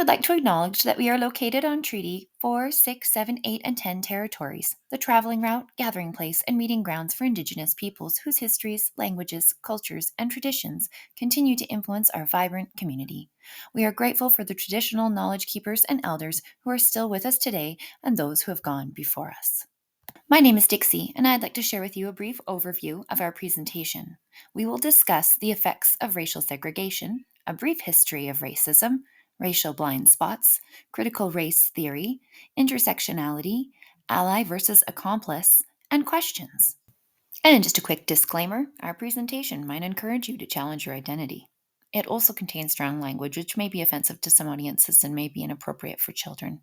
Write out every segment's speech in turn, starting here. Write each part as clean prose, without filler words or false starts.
would like to acknowledge that we are located on Treaty 4, 6, 7, 8, and 10 territories, the traveling route, gathering place, and meeting grounds for Indigenous peoples whose histories, languages, cultures, and traditions continue to influence our vibrant community. We are grateful for the traditional knowledge keepers and elders who are still with us today and those who have gone before us. My name is Dixie, and I'd like to share with you a brief overview of our presentation. We will discuss the effects of racial segregation, a brief history of racism, racial blind spots, critical race theory, intersectionality, ally versus accomplice, and questions. And just a quick disclaimer, our presentation might encourage you to challenge your identity. It also contains strong language which may be offensive to some audiences and may be inappropriate for children.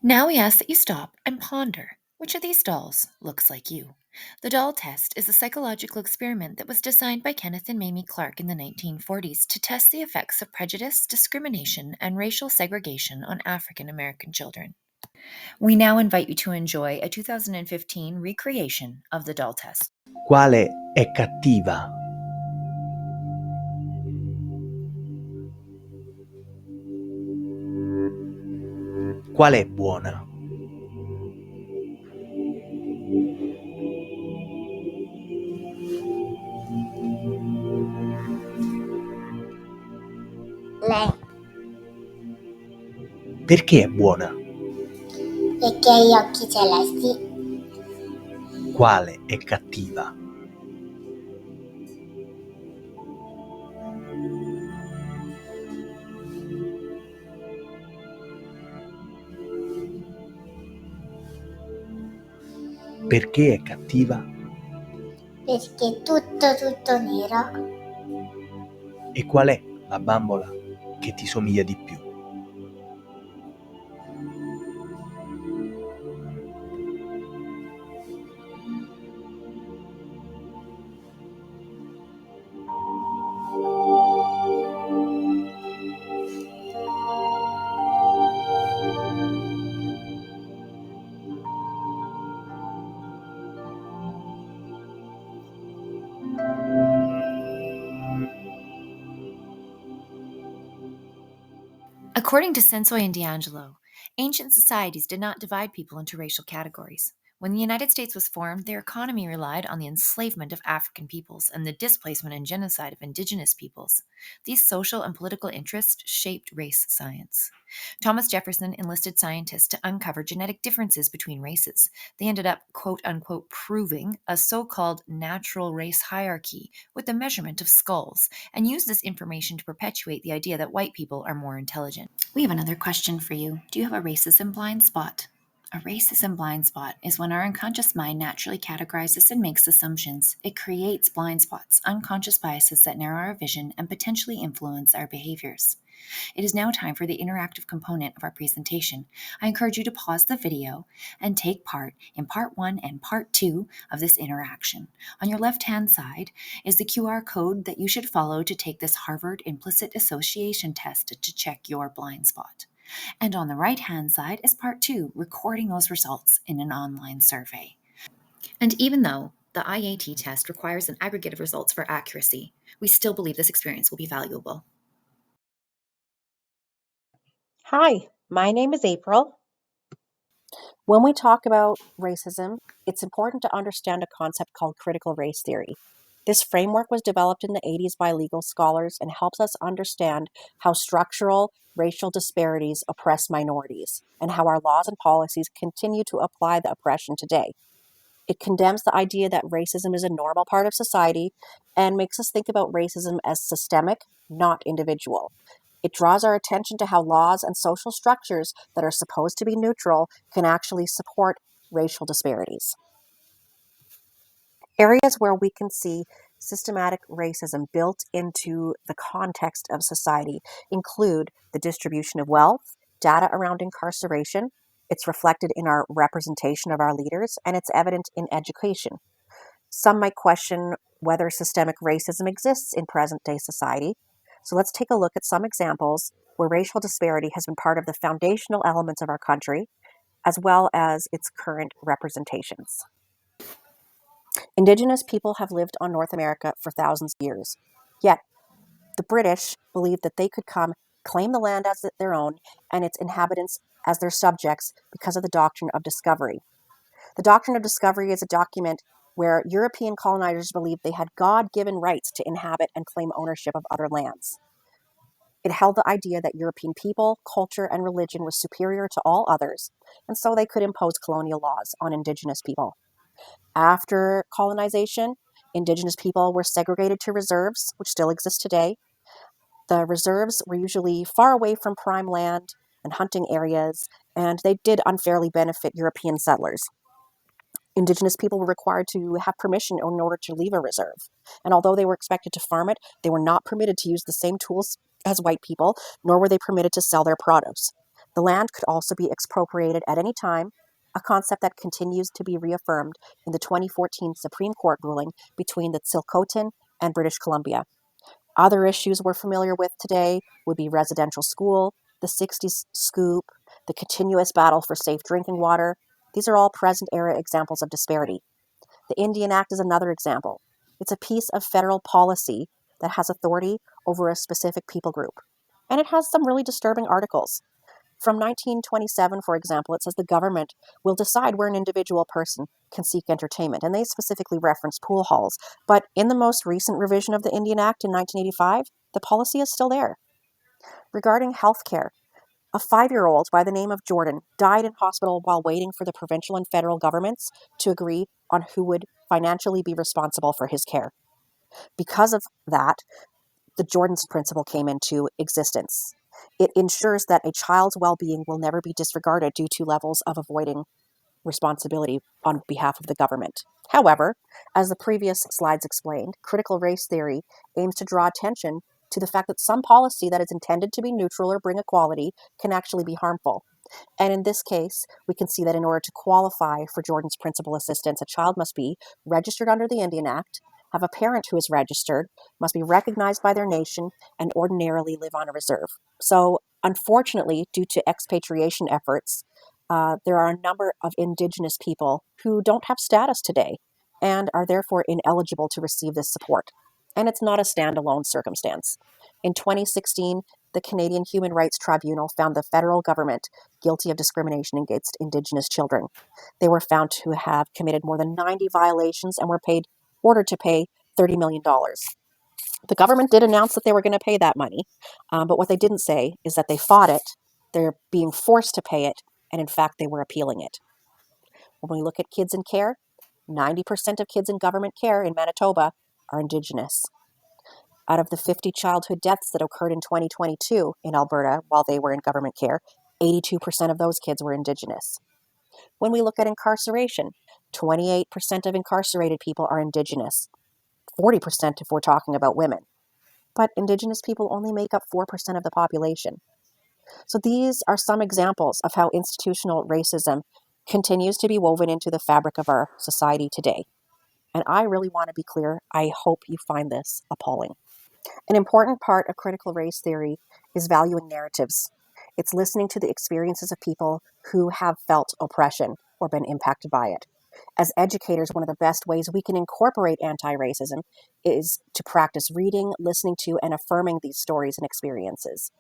Now we ask that you stop and ponder which of these dolls looks like you. The doll test is a psychological experiment that was designed by Kenneth and Mamie Clark in the 1940s to test the effects of prejudice, discrimination, and racial segregation on African American children. We now invite you to enjoy a 2015 recreation of the doll test. Quale è cattiva? Quale è buona? Lei, Perché è buona? perché ha gli occhi celesti. Quale è cattiva? Perché è cattiva? Perché è tutto nero. E qual è la bambola che ti somiglia di più? According to Sensoy and D'Angelo, ancient societies did not divide people into racial categories. When the United States was formed, their economy relied on the enslavement of African peoples and the displacement and genocide of indigenous peoples. These social and political interests shaped race science. Thomas Jefferson enlisted scientists to uncover genetic differences between races. They ended up, quote unquote, proving a so called natural race hierarchy with the measurement of skulls, and used this information to perpetuate the idea that white people are more intelligent. We have another question for you. Do you have a racism blind spot? A racism blind spot is when our unconscious mind naturally categorizes and makes assumptions. It creates blind spots, unconscious biases that narrow our vision and potentially influence our behaviors. It is now time for the interactive component of our presentation. I encourage you to pause the video and take part in part 1 and part 2 of this interaction. On your left-hand side is the QR code that you should follow to take this Harvard Implicit Association test to check your blind spot. And on the right-hand side is part 2, recording those results in an online survey. And even though the IAT test requires an aggregate of results for accuracy, we still believe this experience will be valuable. Hi, my name is April. When we talk about racism, it's important to understand a concept called critical race theory. This framework was developed in the 80s by legal scholars and helps us understand how structural racial disparities oppress minorities and how our laws and policies continue to apply the oppression today. It condemns the idea that racism is a normal part of society and makes us think about racism as systemic, not individual. It draws our attention to how laws and social structures that are supposed to be neutral can actually support racial disparities. Areas where we can see systematic racism built into the context of society include the distribution of wealth, data around incarceration. It's reflected in our representation of our leaders, and it's evident in education. Some might question whether systemic racism exists in present-day society. So let's take a look at some examples where racial disparity has been part of the foundational elements of our country, as well as its current representations. Indigenous people have lived on North America for thousands of years. Yet, the British believed that they could come claim the land as their own and its inhabitants as their subjects because of the doctrine of discovery. The doctrine of discovery is a document where European colonizers believed they had God-given rights to inhabit and claim ownership of other lands. It held the idea that European people, culture, and religion was superior to all others, and so they could impose colonial laws on Indigenous people. After colonization, Indigenous people were segregated to reserves, which still exist today. The reserves were usually far away from prime land and hunting areas, and they did unfairly benefit European settlers. Indigenous people were required to have permission in order to leave a reserve. And although they were expected to farm it, they were not permitted to use the same tools as white people, nor were they permitted to sell their produce. The land could also be expropriated at any time, a concept that continues to be reaffirmed in the 2014 Supreme Court ruling between the Tsilhqot'in and British Columbia. Other issues we're familiar with today would be residential school, the 60s scoop, the continuous battle for safe drinking water. These are all present-era examples of disparity. The Indian Act is another example. It's a piece of federal policy that has authority over a specific people group. And it has some really disturbing articles. From 1927, for example, it says the government will decide where an individual person can seek entertainment, and they specifically reference pool halls. But in the most recent revision of the Indian Act in 1985, the policy is still there. Regarding health care, a 5-year-old by the name of Jordan died in hospital while waiting for the provincial and federal governments to agree on who would financially be responsible for his care. Because of that, the Jordan's principle came into existence. It ensures that a child's well-being will never be disregarded due to levels of avoiding responsibility on behalf of the government. However, as the previous slides explained, critical race theory aims to draw attention to the fact that some policy that is intended to be neutral or bring equality can actually be harmful. And in this case, we can see that in order to qualify for Jordan's principal assistance, a child must be registered under the Indian Act, have a parent who is registered, must be recognized by their nation, and ordinarily live on a reserve. So, unfortunately, due to expatriation efforts, there are a number of Indigenous people who don't have status today and are therefore ineligible to receive this support. And it's not a standalone circumstance. In 2016, the Canadian Human Rights Tribunal found the federal government guilty of discrimination against Indigenous children. They were found to have committed more than 90 violations and were ordered to pay $30 million. The government did announce that they were going to pay that money, but what they didn't say is that they fought it, they're being forced to pay it, and in fact, they were appealing it. When we look at kids in care, 90% of kids in government care in Manitoba are Indigenous. Out of the 50 childhood deaths that occurred in 2022 in Alberta while they were in government care, 82% of those kids were Indigenous. When we look at incarceration, 28% of incarcerated people are Indigenous, 40% if we're talking about women. But Indigenous people only make up 4% of the population. So these are some examples of how institutional racism continues to be woven into the fabric of our society today. And I really want to be clear, I hope you find this appalling. An important part of critical race theory is valuing narratives. It's listening to the experiences of people who have felt oppression or been impacted by it. As educators, one of the best ways we can incorporate anti-racism is to practice reading, listening to, and affirming these stories and experiences.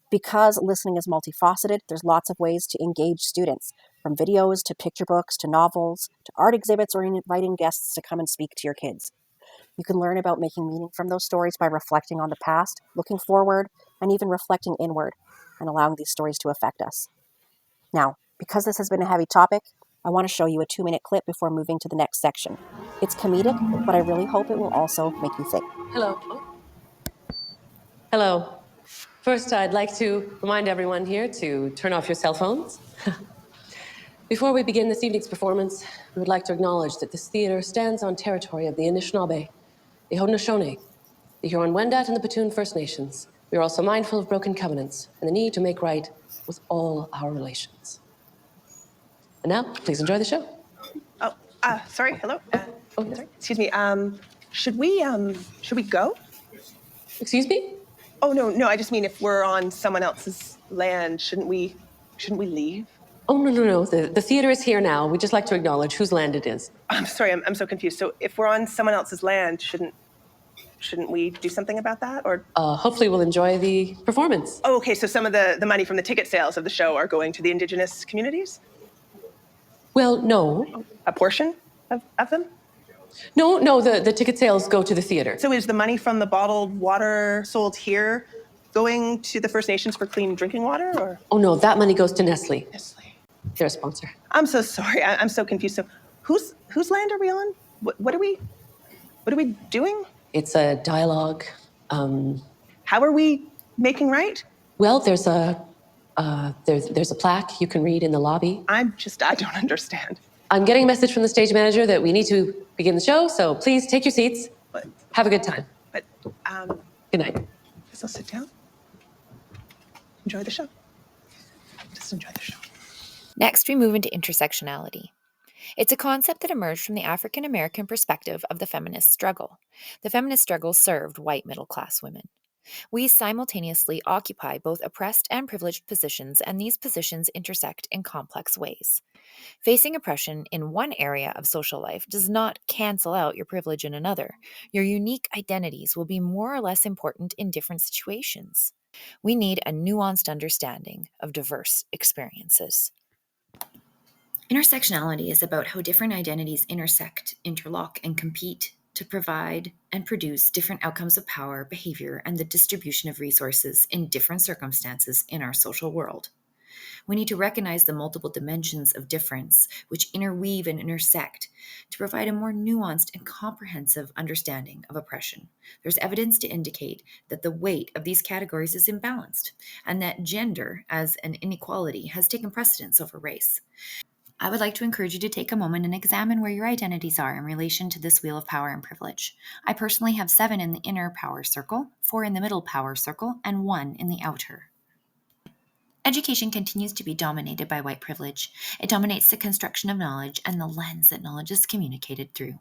Because listening is multifaceted, there's lots of ways to engage students, from videos to picture books to novels to art exhibits or inviting guests to come and speak to your kids. You can learn about making meaning from those stories by reflecting on the past, looking forward, and even reflecting inward and allowing these stories to affect us. Now, because this has been a heavy topic, I want to show you a 2-minute clip before moving to the next section. It's comedic, but I really hope it will also make you think. Hello. Hello. First, I'd like to remind everyone here to turn off your cell phones. Before we begin this evening's performance, we would like to acknowledge that this theater stands on territory of the Anishinaabe, the Haudenosaunee, the Huron-Wendat, and the Petun First Nations. We are also mindful of broken covenants and the need to make right with all our relations. And now, please enjoy the show. Oh, sorry. Hello. Sorry. Excuse me. Should we go? Excuse me? Oh no. I just mean if we're on someone else's land, shouldn't we leave? Oh, no. The theater is here now. We'd just like to acknowledge whose land it is. I'm sorry. I'm so confused. So if we're on someone else's land, shouldn't shouldn't we do something about that? Or Hopefully we'll enjoy the performance. oh, okay, so some of the money from the ticket sales of the show are going to the Indigenous communities? Well, no. A portion of them? No, the ticket sales go to the theater. So is the money from the bottled water sold here going to the First Nations for clean drinking water, or? Oh no, that money goes to Nestle. Nestle. They're a sponsor. I'm so sorry. I'm so confused. So whose land are we on? What are we doing? It's a dialogue. How are we making right? Well, there's a plaque you can read in the lobby. I don't understand. I'm getting a message from the stage manager that we need to begin the show, so please take your seats. But, Have a good time. but Good night. guess I'll sit down. Enjoy the show. Just enjoy the show. Next, we move into intersectionality. It's a concept that emerged from the African American perspective of the feminist struggle. The feminist struggle served white middle-class women. We simultaneously occupy both oppressed and privileged positions, and these positions intersect in complex ways. Facing oppression in one area of social life does not cancel out your privilege in another. Your unique identities will be more or less important in different situations. We need a nuanced understanding of diverse experiences. Intersectionality is about how different identities intersect, interlock, and compete to provide and produce different outcomes of power, behavior, and the distribution of resources in different circumstances in our social world. We need to recognize the multiple dimensions of difference which interweave and intersect to provide a more nuanced and comprehensive understanding of oppression. There's evidence to indicate that the weight of these categories is imbalanced and that gender as an inequality has taken precedence over race. I would like to encourage you to take a moment and examine where your identities are in relation to this wheel of power and privilege. I personally have 7 in the inner power circle, 4 in the middle power circle, and 1 in the outer. Education continues to be dominated by white privilege. It dominates the construction of knowledge and the lens that knowledge is communicated through.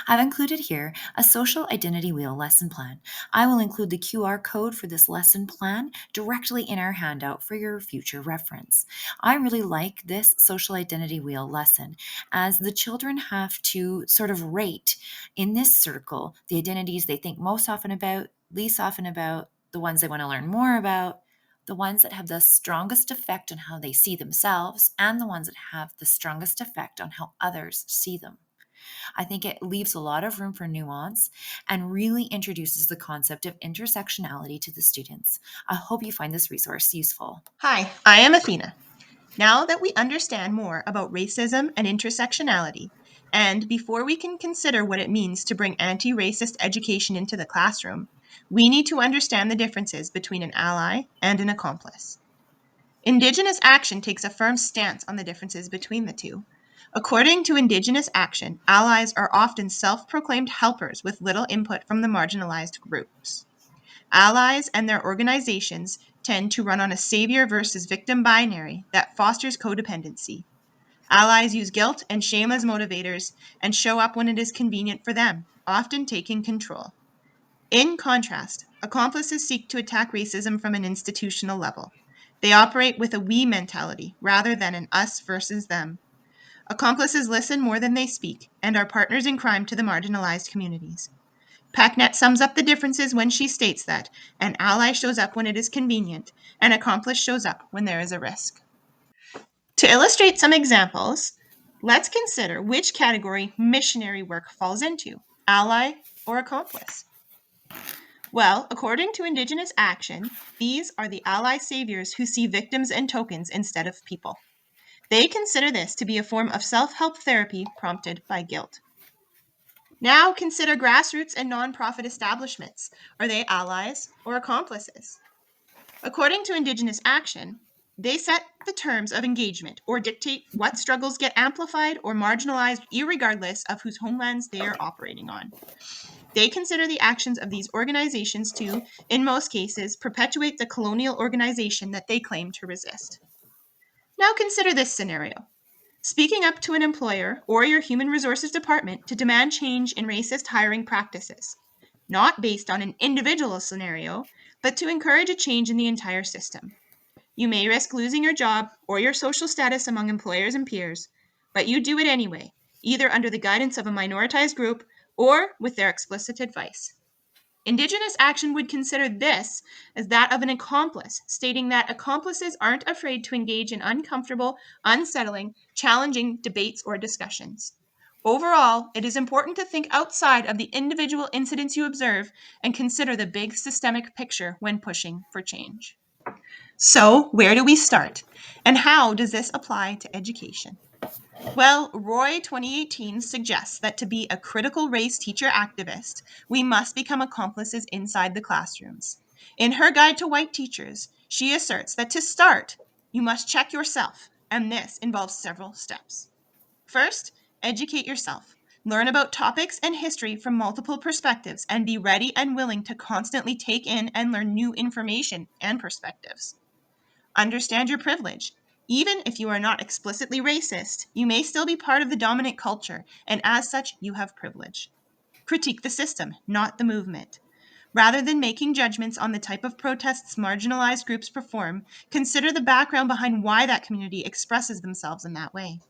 I've included here a social identity wheel lesson plan. I will include the QR code for this lesson plan directly in our handout for your future reference. I really like this social identity wheel lesson as the children have to sort of rate in this circle the identities they think most often about, least often about, the ones they want to learn more about, the ones that have the strongest effect on how they see themselves, and the ones that have the strongest effect on how others see them. I think it leaves a lot of room for nuance and really introduces the concept of intersectionality to the students. I hope you find this resource useful. Hi, I am Athena. Now that we understand more about racism and intersectionality, and before we can consider what it means to bring anti-racist education into the classroom, we need to understand the differences between an ally and an accomplice. Indigenous action takes a firm stance on the differences between the two. According to Indigenous action, allies are often self-proclaimed helpers with little input from the marginalized groups. Allies and their organizations tend to run on a savior versus victim binary that fosters codependency. Allies use guilt and shame as motivators and show up when it is convenient for them, often taking control. In contrast, accomplices seek to attack racism from an institutional level. They operate with a we mentality rather than an us versus them. Accomplices listen more than they speak and are partners in crime to the marginalized communities. Packnet sums up the differences when she states that an ally shows up when it is convenient, an accomplice shows up when there is a risk. To illustrate some examples, let's consider which category missionary work falls into, ally or accomplice. Well, according to Indigenous action, these are the ally saviors who see victims and tokens instead of people. They consider this to be a form of self-help therapy prompted by guilt. Now consider grassroots and nonprofit establishments. Are they allies or accomplices? According to Indigenous action, they set the terms of engagement or dictate what struggles get amplified or marginalized irregardless of whose homelands they are operating on. They consider the actions of these organizations to, in most cases, perpetuate the colonial organization that they claim to resist. Now consider this scenario. Speaking up to an employer or your human resources department to demand change in racist hiring practices, not based on an individual scenario, but to encourage a change in the entire system. You may risk losing your job or your social status among employers and peers, but you do it anyway, either under the guidance of a minoritized group or with their explicit advice. Indigenous action would consider this as that of an accomplice, stating that accomplices aren't afraid to engage in uncomfortable, unsettling, challenging debates or discussions. Overall, it is important to think outside of the individual incidents you observe and consider the big systemic picture when pushing for change. So, where do we start? And how does this apply to education? Well, Roy 2018 suggests that to be a critical race teacher activist, we must become accomplices inside the classrooms. In her guide to white teachers, she asserts that to start, you must check yourself, and this involves several steps. First, educate yourself. Learn about topics and history from multiple perspectives and be ready and willing to constantly take in and learn new information and perspectives. Understand your privilege. Even if you are not explicitly racist, you may still be part of the dominant culture, and as such, you have privilege. Critique the system, not the movement. Rather than making judgments on the type of protests marginalized groups perform, consider the background behind why that community expresses themselves in that way.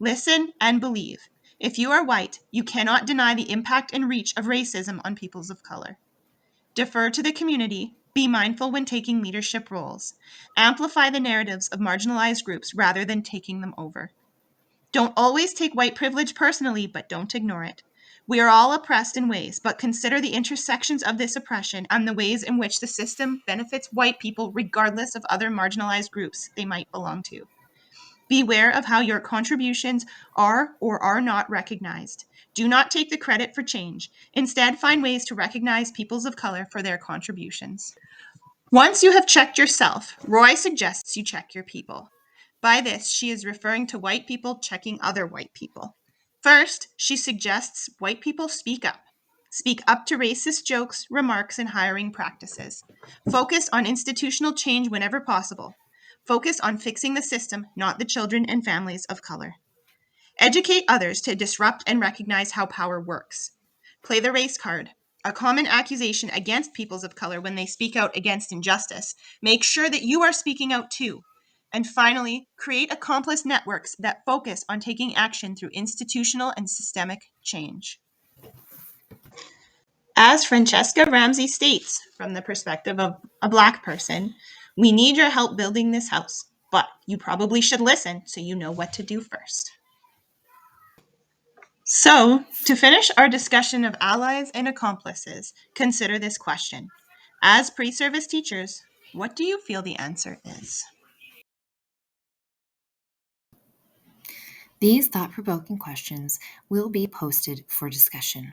Listen and believe. If you are white, you cannot deny the impact and reach of racism on peoples of color. Defer to the community. Be mindful when taking leadership roles. Amplify the narratives of marginalized groups rather than taking them over. Don't always take white privilege personally, but don't ignore it. We are all oppressed in ways, but consider the intersections of this oppression and the ways in which the system benefits white people regardless of other marginalized groups they might belong to. Beware of how your contributions are or are not recognized. Do not take the credit for change. Instead, find ways to recognize peoples of color for their contributions. Once you have checked yourself, Roy suggests you check your people. By this, she is referring to white people checking other white people. First, she suggests white people speak up. Speak up to racist jokes, remarks, and hiring practices. Focus on institutional change whenever possible. Focus on fixing the system, not the children and families of color. Educate others to disrupt and recognize how power works. Play the race card. A common accusation against peoples of color when they speak out against injustice. Make sure that you are speaking out too. And finally, create accomplice networks that focus on taking action through institutional and systemic change. As Francesca Ramsey states, from the perspective of a Black person, we need your help building this house, but you probably should listen so you know what to do first. So, to finish our discussion of allies and accomplices, consider this question. As pre-service teachers, what do you feel the answer is? These thought-provoking questions will be posted for discussion.